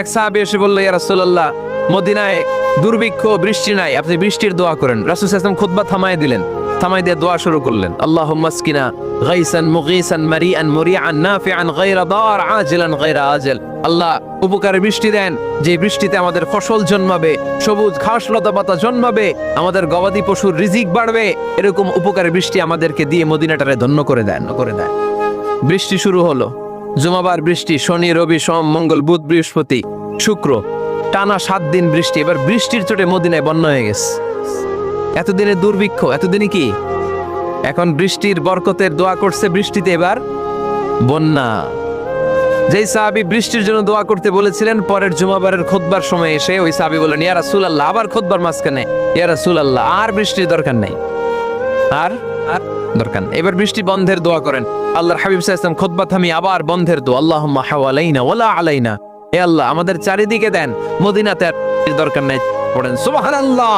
এক সাহাবী এসে বলল, ইয়া রাসূলুল্লাহ, মদিনায় দুর্ভিক্ষ, বৃষ্টি নাই, আপনি বৃষ্টির দোয়া করেন। রাসূল সাল্লাল্লাহু আলাইহি ওয়াসাল্লাম খুতবা থামায় দিলেন, থামায় দিয়ে দোয়া শুরু করলেন, আল্লাহুম্মা আসকিনা গাইসান মুগীসান মারিআন মুরিআন নাফিআন গায়রা দার আজিলান গায়রা আজল। আল্লাহ, উপকারে বৃষ্টি দেন, যে বৃষ্টিতে আমাদের ফসল জন্মাবে, সবুজ ঘাস লতা পাতা জন্মাবে, আমাদের গবাদি পশুর রিজিক বাড়বে, এরকম উপকারে বৃষ্টি আমাদেরকে দিয়ে মদিনাটারে ধন্য করে দেন। বৃষ্টি শুরু হলো, জুমাবার বৃষ্টি, শনি রবি সোম মঙ্গল বুধ বৃহস্পতি শুক্র, টানা 7 দিন বৃষ্টি। এবার বৃষ্টির চোটে মদিনায় বন্যা হয়ে গেছে। এতদিনে দুর্ভিক্ষ, এতদিনে কি, এখন বৃষ্টির বরকতের দোয়া করছে, বৃষ্টিতে এবার বন্যা। যেই সাহাবী বৃষ্টির জন্য দোয়া করতে বলেছিলেন, পরের জুমাবারের খুতবার সময় এসে ওই সাহাবী বললেন, ইয়া রাসূলুল্লাহ, আবার খুতবার মাঝখানে, ইয়া রাসূলুল্লাহ, আর বৃষ্টির দরকার নেই, আর দরকার নেই, এবার বৃষ্টি বন্ধের দোয়া করেন। আল্লাহর হাবিব সাল্লাল্লাহু আলাইহি ওয়াসাল্লাম খুতবা থামিয়ে আবার বন্ধের দোয়া, আল্লাহুম্মা হাওয়ালাইনা ওয়ালা আলাইনা, হে আল্লাহ আমাদের চারিদিকে দেন, মদিনাতে আর দরকার নেই। পড়েন সুবহানাল্লাহ।